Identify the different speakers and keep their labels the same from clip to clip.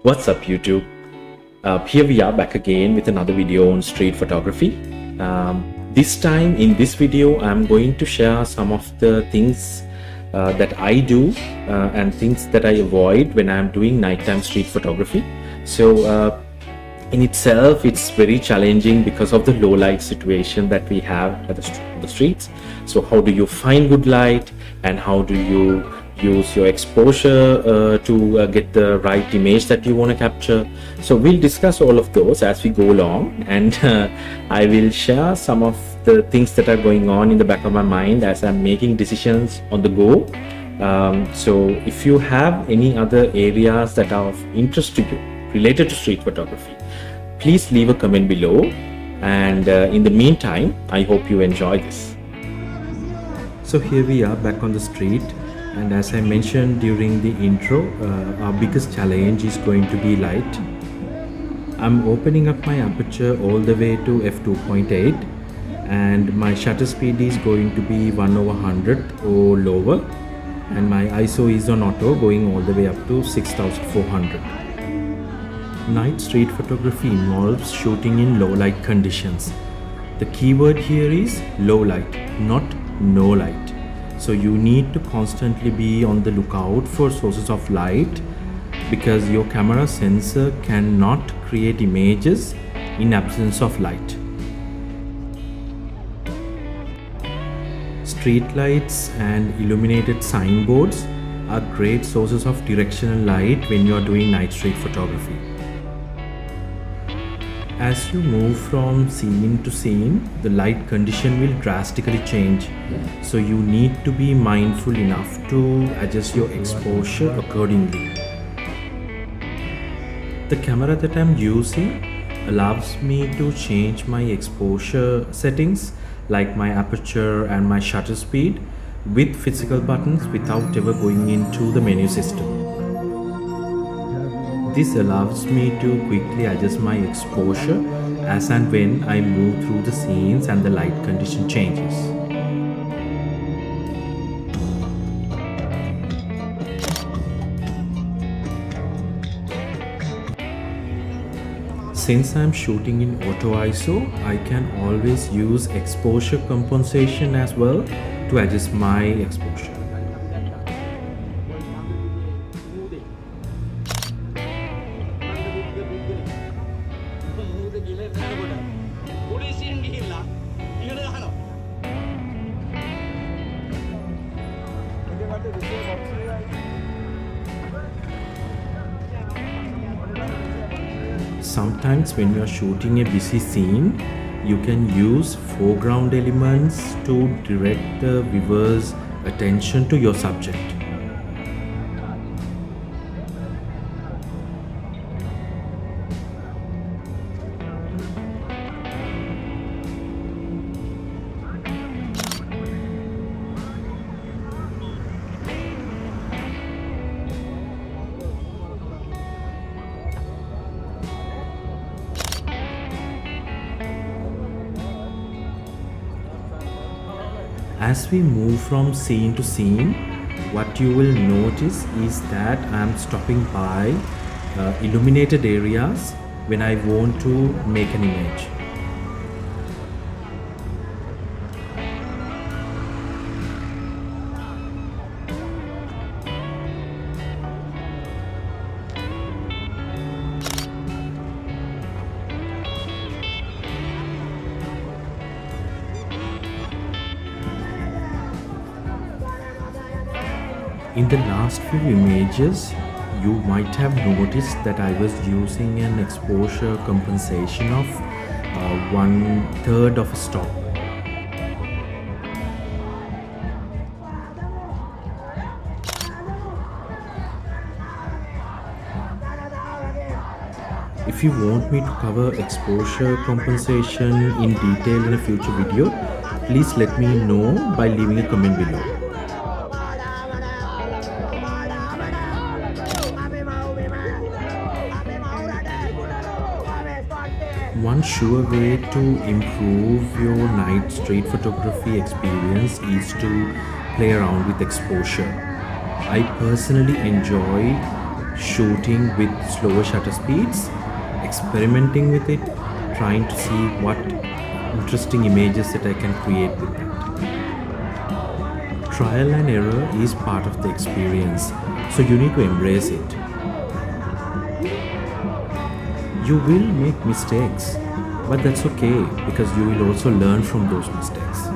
Speaker 1: What's up YouTube? Here we are back again with another video on street photography. This time in this video I'm going to share some of the things that I do and things that I avoid when I'm doing nighttime street photography. So in itself it's very challenging because of the low light situation that we have at the streets. So how do you find good light, and how do you use your exposure to get the right image that you want to capture? So we'll discuss all of those as we go along, and I will share some of the things that are going on in the back of my mind as I'm making decisions on the go. So if you have any other areas that are of interest to you related to street photography, please leave a comment below, and in the meantime I hope you enjoy this. So here we are back on the street, and as I mentioned during the intro, our biggest challenge is going to be light. I'm opening up my aperture all the way to f2.8, and my shutter speed is going to be 1/100 or lower, and my ISO is on auto going all the way up to 6400. Night street photography involves shooting in low light conditions. The keyword here is low light, not no light. So you need to constantly be on the lookout for sources of light, because your camera sensor cannot create images in absence of light. Street lights and illuminated signboards are great sources of directional light when you are doing night street photography. As you move from scene to scene, the light condition will drastically change. So you need to be mindful enough to adjust your exposure accordingly. The camera that I'm using allows me to change my exposure settings like my aperture and my shutter speed with physical buttons without ever going into the menu system. This allows me to quickly adjust my exposure as and when I move through the scenes and the light condition changes. Since I'm shooting in auto ISO, I can always use exposure compensation as well to adjust my exposure. Sometimes when you are shooting a busy scene, you can use foreground elements to direct the viewer's attention to your subject. As we move from scene to scene, what you will notice is that I am stopping by illuminated areas when I want to make an image. In the last few images, you might have noticed that I was using an exposure compensation of 1/3 of a stop. If you want me to cover exposure compensation in detail in a future video, please let me know by leaving a comment below. One sure way to improve your night street photography experience is to play around with exposure. I personally enjoy shooting with slower shutter speeds, experimenting with it, trying to see what interesting images that I can create with that. Trial and error is part of the experience, so you need to embrace it. You will make mistakes, but that's okay because you will also learn from those mistakes.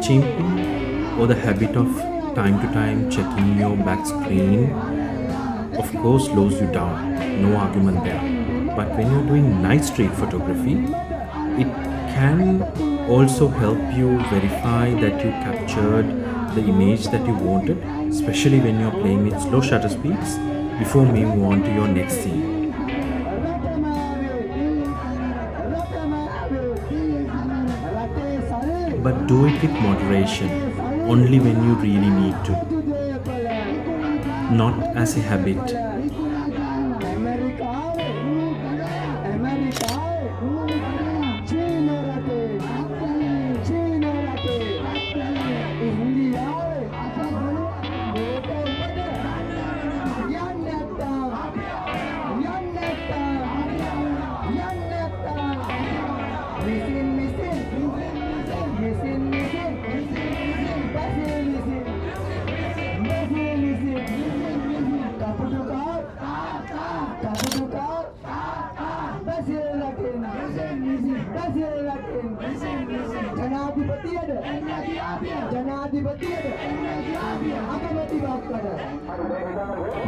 Speaker 1: Chimping, or the habit of time to time checking your back screen, of course slows you down, no argument there. But when you're doing night street photography, it can also help you verify that you captured the image that you wanted, especially when you're playing with slow shutter speeds before moving on to your next scene. But do it with moderation, only when you really need to, not as a habit.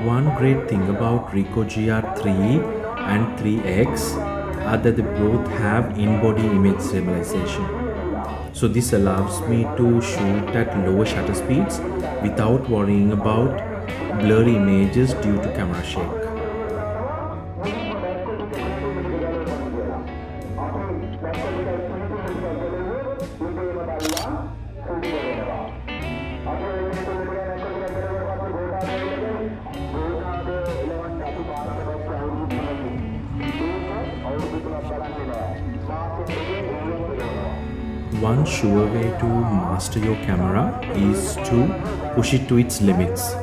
Speaker 1: One great thing about Ricoh GR III and IIIx are that they both have in-body image stabilization. So this allows me to shoot at lower shutter speeds without worrying about blurry images due to camera shake. One sure way to master your camera is to push it to its limits.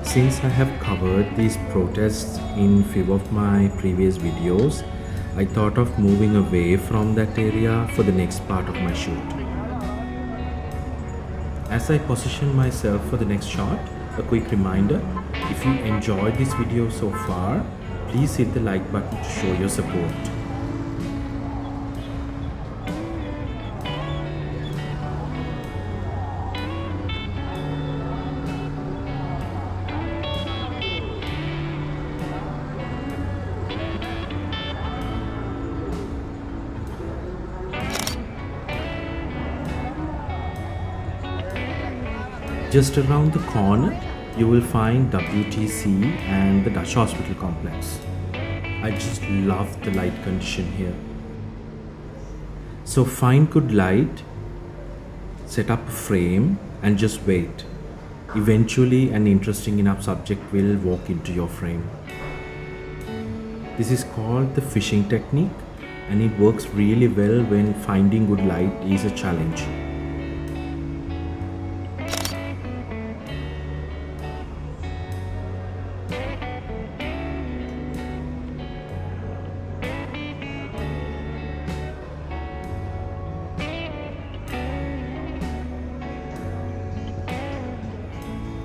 Speaker 1: Since I have covered these protests in few of my previous videos, I thought of moving away from that area for the next part of my shoot. As I position myself for the next shot, a quick reminder, if you enjoyed this video so far, please hit the like button to show your support. Just around the corner, you will find WTC and the Dutch Hospital complex. I just love the light condition here. So find good light, set up a frame and just wait. Eventually an interesting enough subject will walk into your frame. This is called the fishing technique and it works really well when finding good light is a challenge.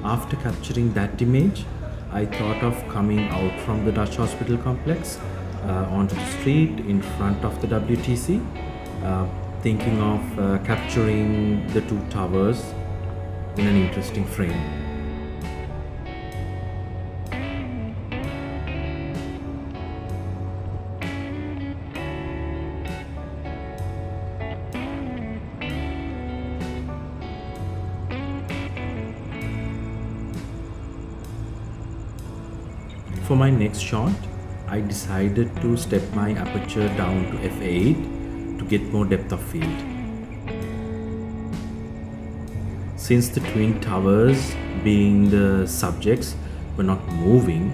Speaker 1: After capturing that image, I thought of coming out from the Dutch Hospital complex onto the street in front of the WTC, thinking of capturing the two towers in an interesting frame. For my next shot, I decided to step my aperture down to f8 to get more depth of field. Since the twin towers, being the subjects, were not moving,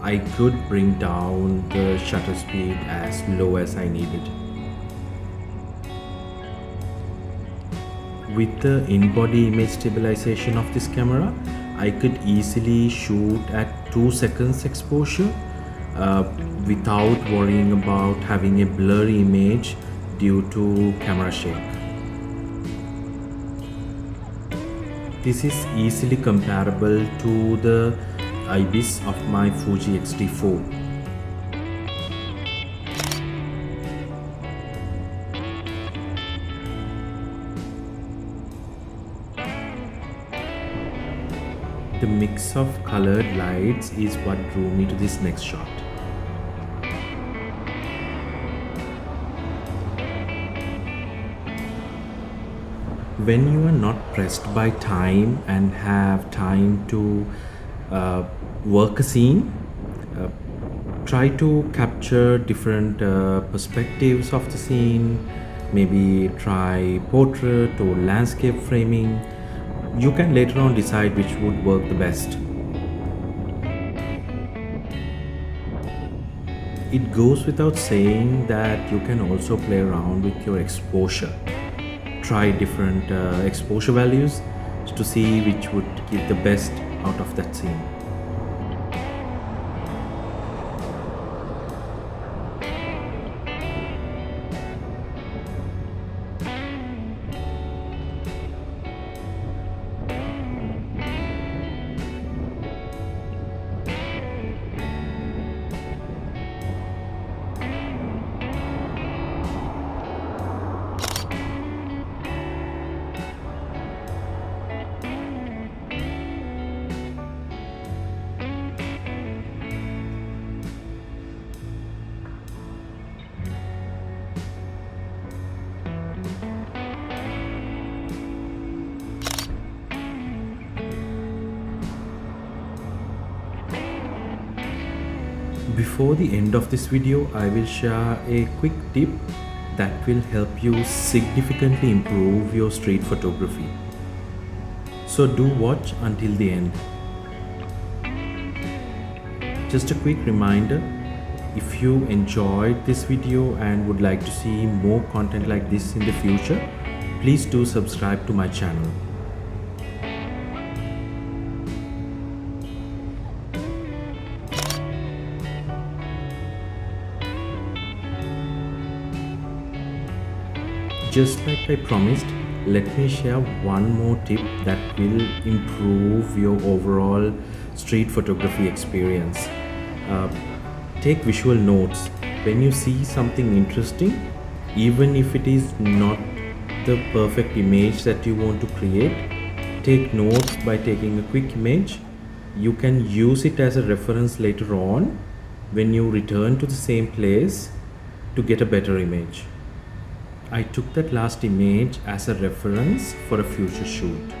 Speaker 1: I could bring down the shutter speed as low as I needed. With the in-body image stabilization of this camera, I could easily shoot at 2 seconds exposure without worrying about having a blurry image due to camera shake. This is easily comparable to the IBIS of my Fuji X-T4. The mix of colored lights is what drew me to this next shot. When you are not pressed by time and have time to work a scene, try to capture different perspectives of the scene. Maybe try portrait or landscape framing. You can later on decide which would work the best. It goes without saying that you can also play around with your exposure. Try different exposure values to see which would give the best out of that scene. Before the end of this video, I will share a quick tip that will help you significantly improve your street photography. So do watch until the end. Just a quick reminder, if you enjoyed this video and would like to see more content like this in the future, please do subscribe to my channel. Just like I promised, let me share one more tip that will improve your overall street photography experience. Take visual notes. When you see something interesting, even if it is not the perfect image that you want to create, take notes by taking a quick image. You can use it as a reference later on when you return to the same place to get a better image. I took that last image as a reference for a future shoot.